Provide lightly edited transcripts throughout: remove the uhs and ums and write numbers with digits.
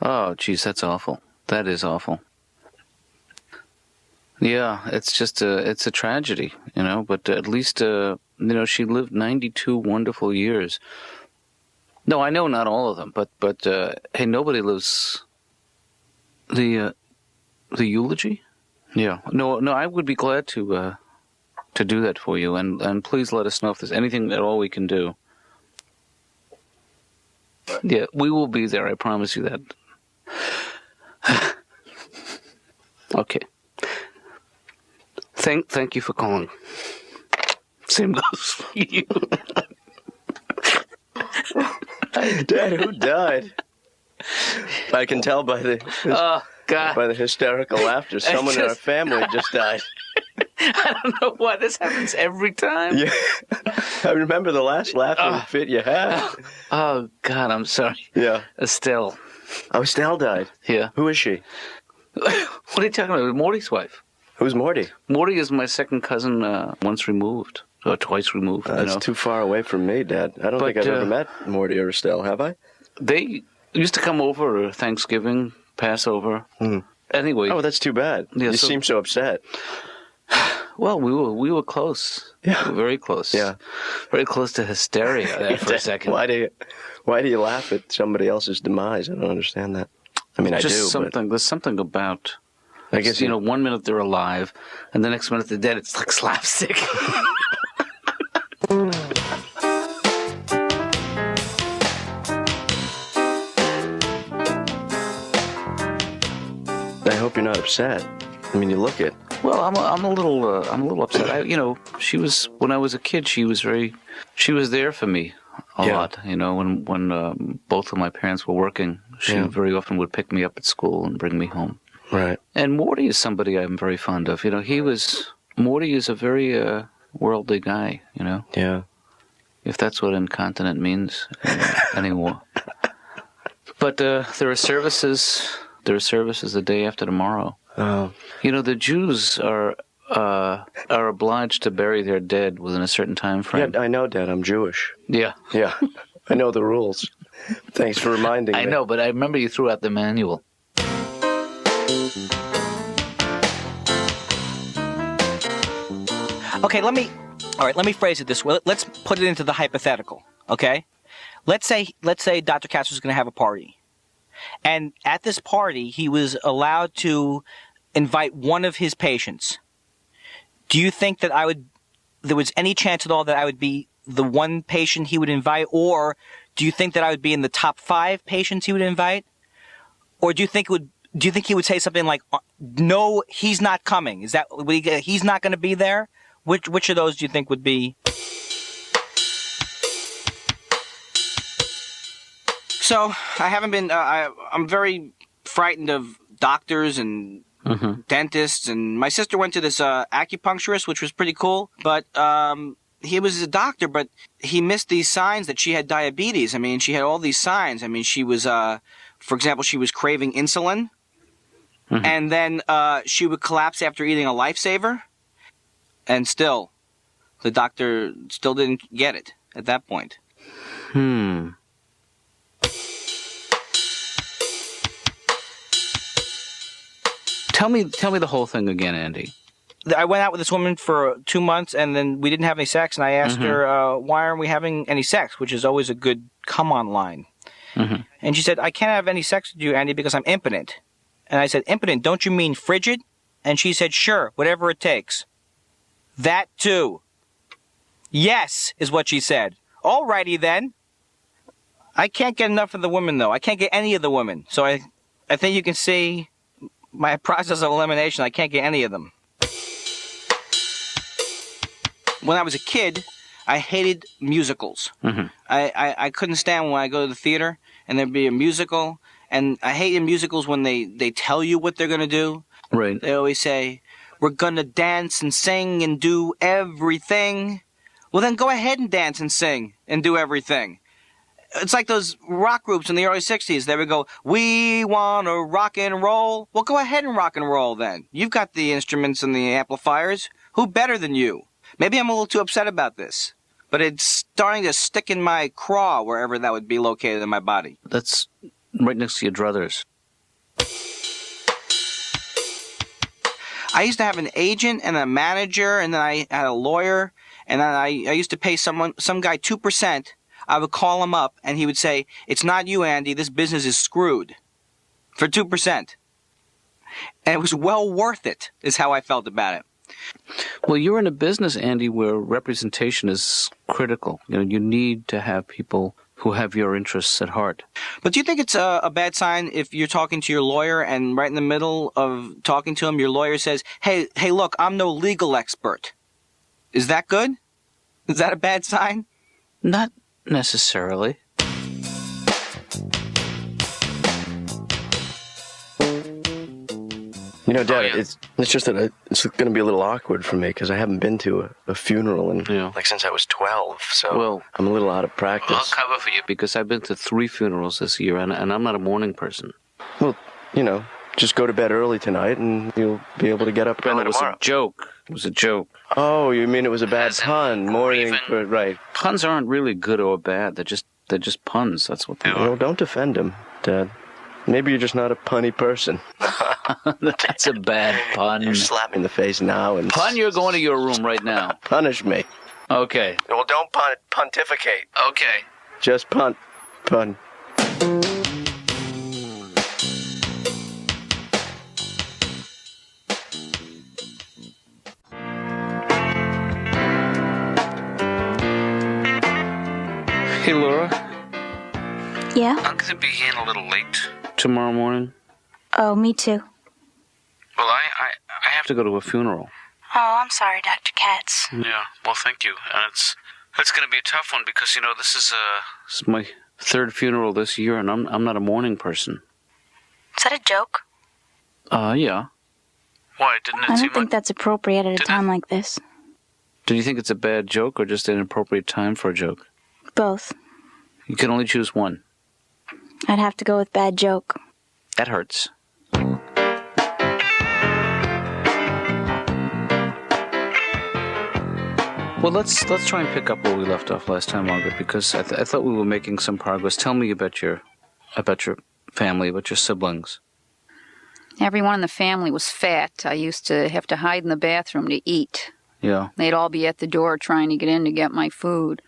Oh, geez, that's awful. That is awful. Yeah, it's just it's a tragedy, but at least, she lived 92 wonderful years. No, I know not all of them, but hey, nobody lives the eulogy? Yeah. No, I would be glad to do that for you, and please let us know if there's anything at all we can do. Yeah, we will be there, I promise you that. Okay. Thank you for calling. Same goes for you. Dad, who died? I can tell by the hysterical laughter. Someone in our family just died. I don't know why this happens every time. Yeah, I remember the last laughing fit you had. Oh God, I'm sorry. Yeah, Estelle. Oh, Estelle died. Yeah. Who is she? What are you talking about? Morty's wife. Who's Morty? Morty is my second cousin, once removed. Or twice removed. That's too far away from me, Dad. I don't think I've ever met Morty or Estelle, have I? They used to come over Thanksgiving, Passover. Anyway. Oh, that's too bad. Yeah, you seem so upset. Well, we were close. Yeah. We were very close. Yeah. Very close to hysteria there for a second. Why do you laugh at somebody else's demise? I don't understand that. I mean, There's something about, I guess, 1 minute they're alive, and the next minute they're dead. It's like slapstick. I hope you're not upset. I mean, you look it. Well, I'm a little upset. She was, when I was a kid, she was there for me a lot. When both of my parents were working, she very often would pick me up at school and bring me home. Right. And Morty is somebody I'm very fond of. Morty is a very worldly guy. Yeah. If that's what incontinent means anymore. But there are services. There are services the day after tomorrow. Oh. The Jews are obliged to bury their dead within a certain time frame. Yeah, I know, Dad. I'm Jewish. Yeah. Yeah. I know the rules. Thanks for reminding me. I know, but I remember you threw out the manual. Okay, let me phrase it this way. Let's put it into the hypothetical, okay? Let's say Dr. Katz was going to have a party. And at this party, he was allowed to invite one of his patients. Do you think that there was any chance at all that I would be the one patient he would invite? Or do you think that I would be in the top 5 patients he would invite? Or do you think he would say something like, no, he's not coming? Is that, he's not going to be there? Which of those do you think would be? So I haven't been. I'm very frightened of doctors and dentists. And my sister went to this acupuncturist, which was pretty cool. But he was a doctor, but he missed these signs that she had diabetes. I mean, she had all these signs. I mean, she was, for example, she was craving insulin, and then she would collapse after eating a Lifesaver, and still, the doctor still didn't get it at that point. Tell me the whole thing again, Andy. I went out with this woman for 2 months, and then we didn't have any sex, and I asked her, why aren't we having any sex, which is always a good come-on line. And she said, I can't have any sex with you, Andy, because I'm impotent. And I said, impotent, don't you mean frigid? And she said, sure, whatever it takes. That too. Yes, is what she said. All righty then. I can't get enough of the women, though. I can't get any of the women. So I think you can see my process of elimination. I can't get any of them. When I was a kid, I hated musicals. I couldn't stand when I go to the theater and there'd be a musical. And I hated musicals when they tell you what they're going to do. Right. They always say, we're going to dance and sing and do everything. Well, then go ahead and dance and sing and do everything. It's like those rock groups in the early 60s. They would go, we want to rock and roll. Well, go ahead and rock and roll then. You've got the instruments and the amplifiers. Who better than you? Maybe I'm a little too upset about this, but it's starting to stick in my craw, wherever that would be located in my body. That's right next to your druthers. I used to have an agent and a manager, and then I had a lawyer, and then I used to pay some guy 2%. I would call him up, and he would say, "It's not you, Andy. This business is screwed." For 2%. And it was well worth it, is how I felt about it. Well, you're in a business, Andy, where representation is critical. You need to have people who have your interests at heart. But do you think it's a bad sign if you're talking to your lawyer and right in the middle of talking to him, your lawyer says, hey, look, I'm no legal expert. Is that good? Is that a bad sign? Not necessarily. Dad, it's just that it's going to be a little awkward for me because I haven't been to a funeral since I was 12. So I'm a little out of practice. I'll cover for you because I've been to 3 funerals this year, and I'm not a morning person. Well, just go to bed early tonight, and you'll be able to get up early tomorrow. It was a joke. Oh, you mean it was a bad pun? Morning, right? Puns aren't really good or bad. They're just puns. That's what they are. Well, don't defend him, Dad. Maybe you're just not a punny person. That's a bad pun. You slap me in the face now. And Pun, you're going to your room right now. Punish me. Okay. Well, don't pontificate. Okay. Just pun. Hey, Laura. Yeah? I'm going to be in a little late tomorrow morning. Oh, me too. Well, I have to go to a funeral. Oh, I'm sorry, Dr. Katz. Yeah, well, thank you. And it's going to be a tough one because, this is my 3rd funeral this year, and I'm not a morning person. Is that a joke? Yeah. Why, didn't it I seem don't think that's appropriate at a time like this. Do you think it's a bad joke or just an appropriate time for a joke? Both. You can only choose one. I'd have to go with bad joke. That hurts. Well, let's try and pick up where we left off last time, Margaret, because I thought we were making some progress. Tell me about your family, about your siblings. Everyone in the family was fat. I used to have to hide in the bathroom to eat. Yeah. They'd all be at the door trying to get in to get my food.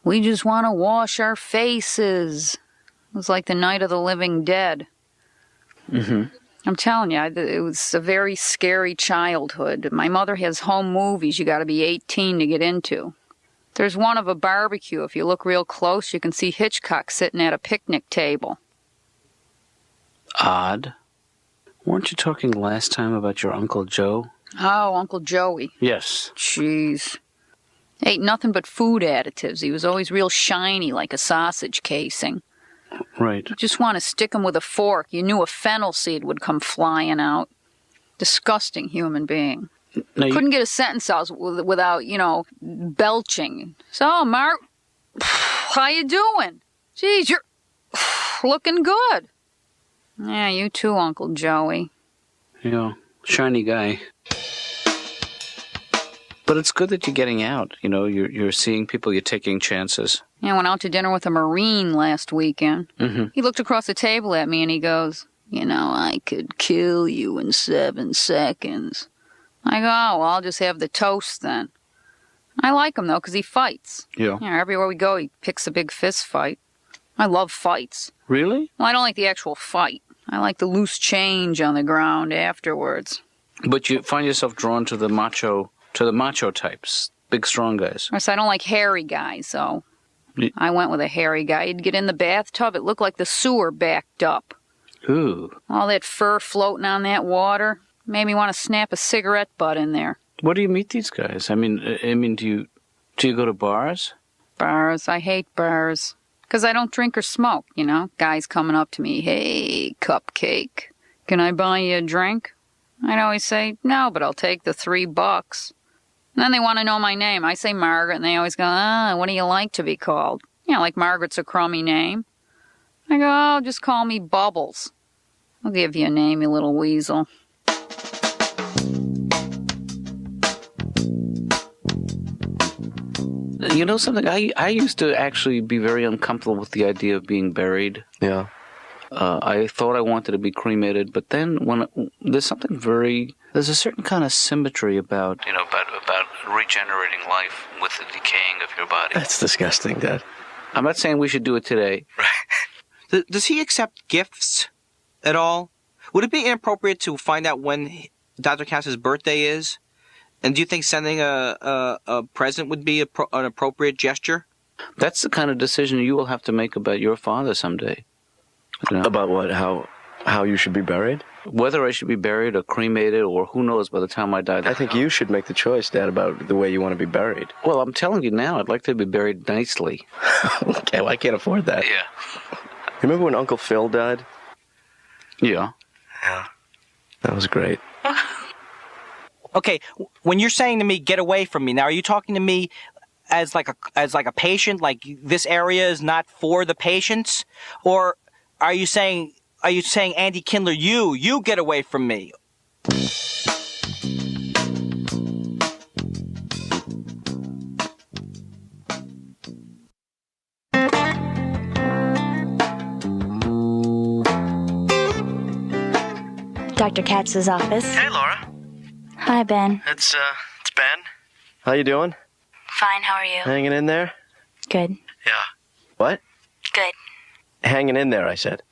We just want to wash our faces. It was like the night of the living dead. Mm-hmm. I'm telling you, it was a very scary childhood. My mother has home movies you got to be 18 to get into. There's one of a barbecue. If you look real close, you can see Hitchcock sitting at a picnic table. Odd. Weren't you talking last time about your Uncle Joe? Oh, Uncle Joey. Yes. Jeez. Ate nothing but food additives. He was always real shiny like a sausage casing. Right. You just want to stick him with a fork. You knew a fennel seed would come flying out. Disgusting human being. Now Couldn't get a sentence out without, belching. So, Mark, how you doing? Geez, you're looking good. Yeah, you too, Uncle Joey. Yeah, shiny guy. But it's good that you're getting out. You're seeing people, you're taking chances. Yeah, I went out to dinner with a Marine last weekend. Mm-hmm. He looked across the table at me and he goes, I could kill you in 7 seconds. I go, oh, well, I'll just have the toast then. I like him, though, because he fights. Yeah. Everywhere we go, he picks a big fist fight. I love fights. Really? Well, I don't like the actual fight. I like the loose change on the ground afterwards. But you find yourself drawn to the macho types, big, strong guys. Of course, I don't like hairy guys, so I went with a hairy guy. He'd get in the bathtub. It looked like the sewer backed up. Ooh. All that fur floating on that water made me want to snap a cigarette butt in there. Where do you meet these guys? I mean, do you go to bars? Bars. I hate bars. Because I don't drink or smoke, Guys coming up to me, hey, cupcake, can I buy you a drink? I'd always say, no, but I'll take the $3. And then they want to know my name. I say Margaret, and they always go, what do you like to be called? Like Margaret's a crummy name. I go, oh, just call me Bubbles. I'll give you a name, you little weasel. You know something? I used to actually be very uncomfortable with the idea of being buried. Yeah. I thought I wanted to be cremated, but then there's a certain kind of symmetry about regenerating life with the decaying of your body. That's disgusting, Dad. I'm not saying we should do it today. Right. Does he accept gifts at all? Would it be inappropriate to find out when Dr. Katz's birthday is? And do you think sending a present would be an appropriate gesture? That's the kind of decision you will have to make about your father someday. You know? About what? How you should be buried? Whether I should be buried or cremated or who knows by the time I die. I think you should make the choice, Dad, about the way you want to be buried. Well, I'm telling you now, I'd like to be buried nicely. Okay, well, I can't afford that. Yeah. You remember when Uncle Phil died? Yeah. Yeah. That was great. Okay, when you're saying to me, get away from me, now are you talking to me as like a patient, like this area is not for the patients? Or are you saying Andy Kindler, you get away from me? Dr. Katz's office. Hey, Laura. Hi, Ben. It's Ben. How you doing? Fine, how are you? Hanging in there? Good. Yeah. What? Good. Hanging in there, I said.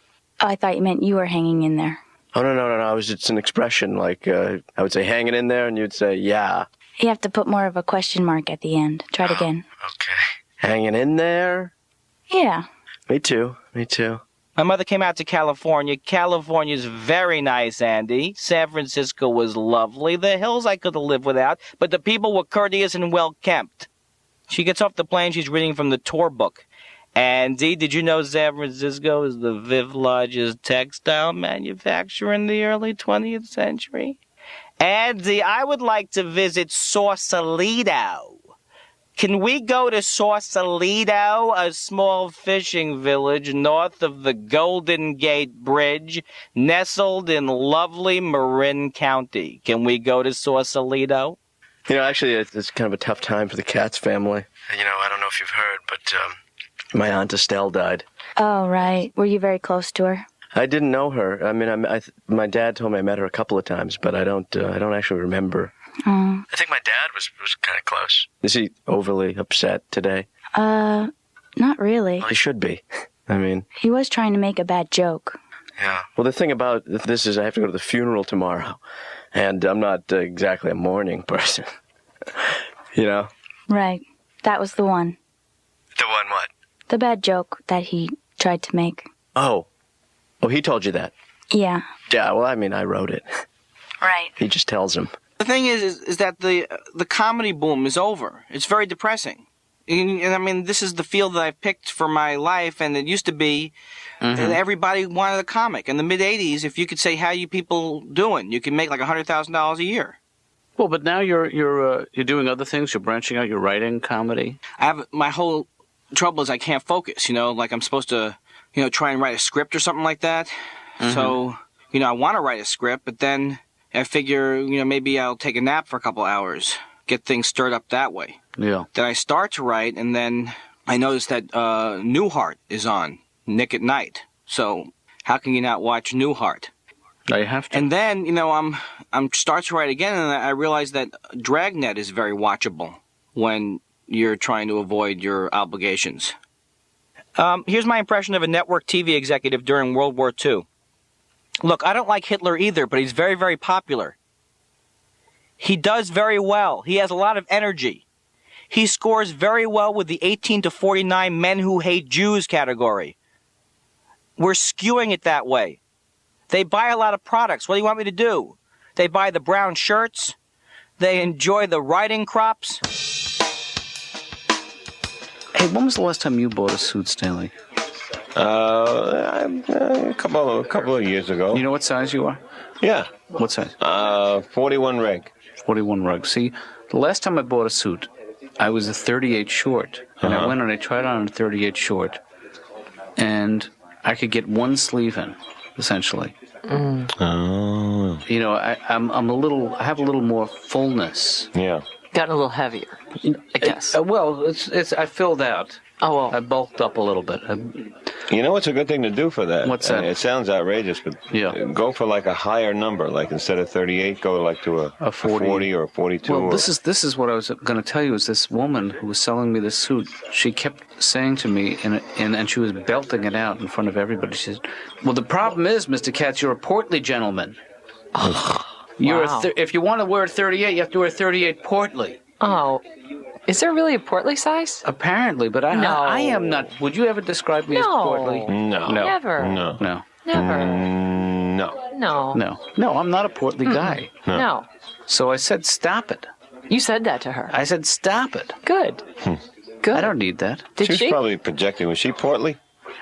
Oh, I thought you meant you were hanging in there. Oh, no. It's an expression. Like, I would say hanging in there, and you'd say, yeah. You have to put more of a question mark at the end. Try it again. Okay. Hanging in there? Yeah. Me too. My mother came out to California. California's very nice, Andy. San Francisco was lovely. The hills I could have lived without, but the people were courteous and well-kept. She gets off the plane, she's reading from the tour book. Andy, did you know San Francisco is the 5th largest textile manufacturer in the early 20th century? Andy, I would like to visit Sausalito. Can we go to Sausalito, a small fishing village north of the Golden Gate Bridge, nestled in lovely Marin County? Can we go to Sausalito? You know, actually, it's kind of a tough time for the Katz family. You know, I don't know if you've heard, but my Aunt Estelle died. Oh, right. Were you very close to her? I didn't know her. I mean, my dad told me I met her a couple of times, but I don't actually remember. Oh. I think my dad was kind of close. Is he overly upset today? Not really. Well, he should be. I mean... He was trying to make a bad joke. Yeah. Well, the thing about this is I have to go to the funeral tomorrow, and I'm not exactly a mourning person. You know? Right. That was the one. The one what? The bad joke that he tried to make. Oh, he told you that? Yeah. Yeah, well, I mean, I wrote it. Right. He just tells him. The thing is that the comedy boom is over. It's very depressing. And I mean, this is the field that I've picked for my life, and it used to be everybody wanted a comic. In the mid-'80s, if you could say, how you people doing, you could make like $100,000 a year. Well, but now you're doing other things. You're branching out. You're writing comedy. My whole trouble is I can't focus, you know, like I'm supposed to, try and write a script or something like that. Mm-hmm. So, I want to write a script, but then I figure, maybe I'll take a nap for a couple hours, get things stirred up that way. Yeah. Then I start to write, and then I notice that Newhart is on, Nick at Night. So how can you not watch Newhart? I have to. And then, I'm start to write again, and I realize that Dragnet is very watchable when you're trying to avoid your obligations. Here's my impression of a network TV executive during World War II. Look, I don't like Hitler either, but he's very, very popular. He does very well. He has a lot of energy. He scores very well with the 18 to 49 men who hate Jews category. We're skewing it that way. They buy a lot of products. What do you want me to do? They buy the brown shirts. They enjoy the riding crops. Hey, when was the last time you bought a suit, Stanley? A couple of years ago. You know what size you are? Yeah. What size? 41 reg. 41 rug. See, the last time I bought a suit, I was a 38 short. And I went and I tried on a 38 short. And I could get one sleeve in, essentially. Mm. Oh. I have a little more fullness. Yeah. Gotten a little heavier, I guess. Well, I filled out. Oh, well. I bulked up a little bit. You know what's a good thing to do for that? What's that? It sounds outrageous, but go for like a higher number. Like instead of 38, go like to a 40 or a 42. Well, this is what I was going to tell you. Is this woman who was selling me this suit? She kept saying to me, and she was belting it out in front of everybody. She said, "Well, the problem is, Mr. Katz, you're a portly gentleman. You're if you want to wear a 38, you have to wear 38 portly." Oh. Is there really a portly size? Apparently, but I am not. Would you ever describe me as portly? No. Never. No. Never. No, I'm not a portly guy. No. So I said, stop it. You said that to her. I said, stop it. Good. Good. I don't need that. Did she was probably projecting. Was she portly?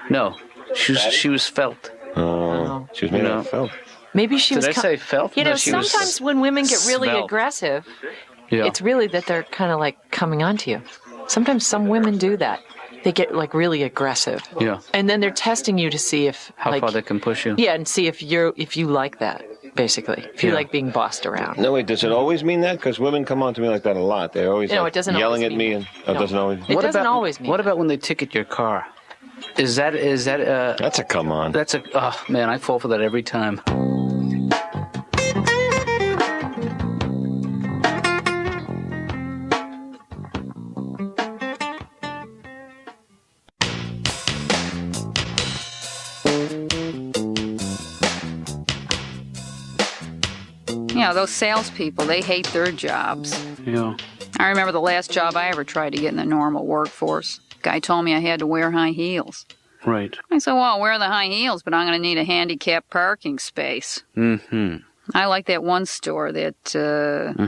No. She was felt. Oh. She was made out of felt. Maybe she was... Did I say felt? You know, sometimes when women get really aggressive... Yeah. It's really that they're kind of like coming onto you. Sometimes some women do that. They get like really aggressive. Yeah. And then they're testing you to see if how far they can push you. Yeah, and see if you like that, basically. If you like being bossed around. No, wait, does it always mean that? Because women come on to me like that a lot. They're always it doesn't yelling always at me, and it doesn't always. It doesn't always mean. What about when they ticket your car? Is that That's a come on. That's a oh man, I fall for that every time. You know, those salespeople, they hate their jobs. Yeah. I remember the last job I ever tried to get in the normal workforce. Guy told me I had to wear high heels. Right. I said, well, I'll wear the high heels, but I'm going to need a handicapped parking space. Mm-hmm. I like that one store, that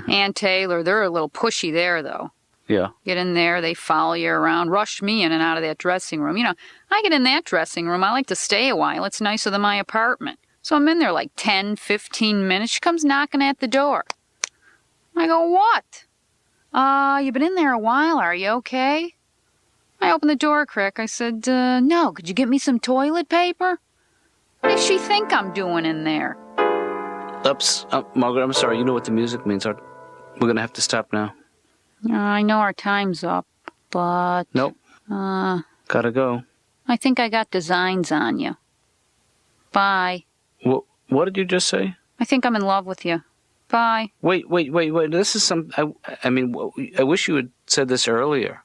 Ann Taylor. They're a little pushy there, though. Yeah. Get in there, they follow you around, rush me in and out of that dressing room. You know, I get in that dressing room, I like to stay a while. It's nicer than my apartment. So I'm in there like 10, 15 minutes. She comes knocking at the door. I go, what? You been in there a while, are you okay? I opened the door a crack. I said, no, could you get me some toilet paper? What does she think I'm doing in there? Oops. Margaret, I'm sorry. You know what the music means. We're going to have to stop now. I know our time's up, but... Nope. Gotta go. I think I got designs on you. Bye. What did you just say? I think I'm in love with you. Bye. Wait. This is I mean, I wish you had said this earlier.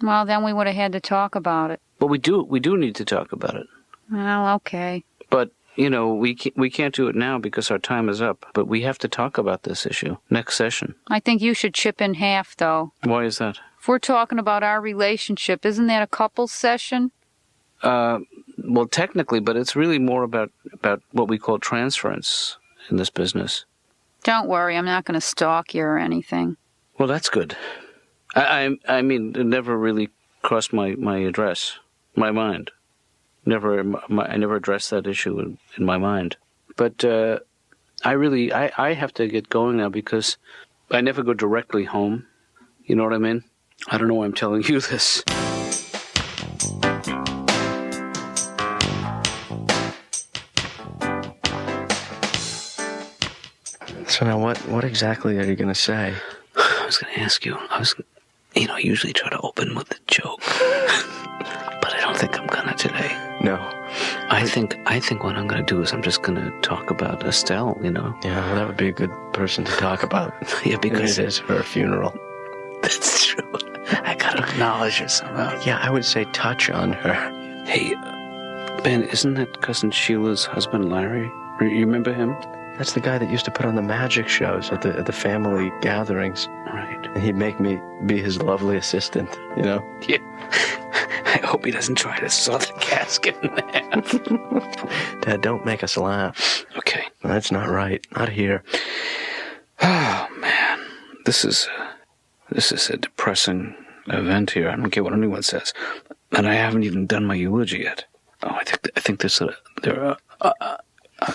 Well, then we would have had to talk about it. But we do need to talk about it. Well, okay. But, you know, we can't do it now because our time is up. But we have to talk about this issue next session. I think you should chip in half, though. Why is that? If we're talking about our relationship, isn't that a couples session? Well, technically, but it's really more about what we call transference in this business. Don't worry, I'm not going to stalk you or anything. Well, that's good. I mean, it never really crossed my mind. I never addressed that issue in my mind. But I have to get going now because I never go directly home. You know what I mean? I don't know why I'm telling you this. So now what exactly are you going to say? I was going to ask you. I usually try to open with a joke. But I don't think I'm going to today. No. I think what I'm going to do is I'm just going to talk about Estelle, you know. Yeah, well, that would be a good person to talk about. Yeah, because it is her funeral. That's true. I got to acknowledge her somehow. Yeah, I would say touch on her. Hey, Ben, isn't that cousin Sheila's husband, Larry? You remember him? That's the guy that used to put on the magic shows at the family gatherings. Right. And he'd make me be his lovely assistant, you know? Yeah. I hope he doesn't try to saw the casket in half. Dad, don't make us laugh. Okay. That's not right. Not here. Oh, man. This is a depressing event here. I don't care what anyone says. And I haven't even done my eulogy yet. Oh, I think they're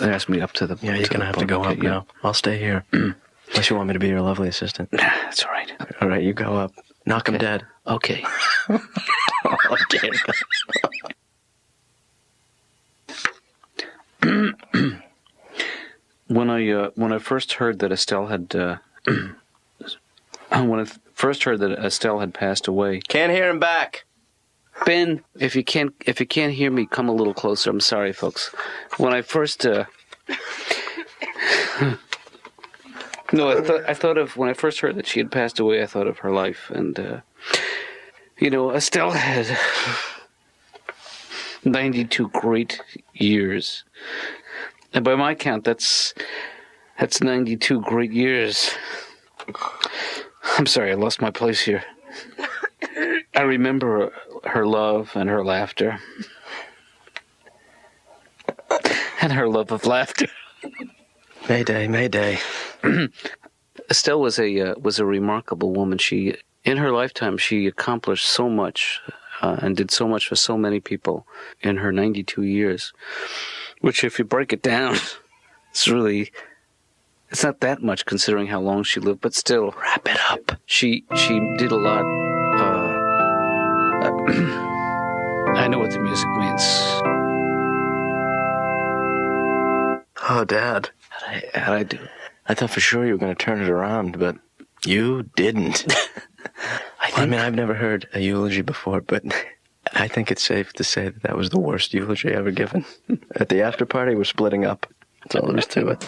asked me up to the... Yeah, you're going to have to go up now. I'll stay here. Unless you want me to be your lovely assistant. That's all right. All right, you go up. Knock him dead. Okay. Okay. When I first heard that Estelle had passed away... Can't hear him back. Ben, if you can't hear me, come a little closer. I'm sorry, folks. When I first I thought of when I first heard that she had passed away. I thought of her life, and Estelle had 92 great years, and by my count, that's 92 great years. I'm sorry, I lost my place here. I remember her love and her laughter. And her love of laughter. Mayday, Mayday. Estelle was a remarkable woman. In her lifetime, she accomplished so much and did so much for so many people in her 92 years. Which, if you break it down, it's not that much considering how long she lived, but still, wrap it up. She did a lot. I know what the music means. Oh, Dad. How'd I do? I thought for sure you were going to turn it around, but you didn't. I mean, I've never heard a eulogy before, but I think it's safe to say that was the worst eulogy ever given. At the after party, we're splitting up. That's all there is to it.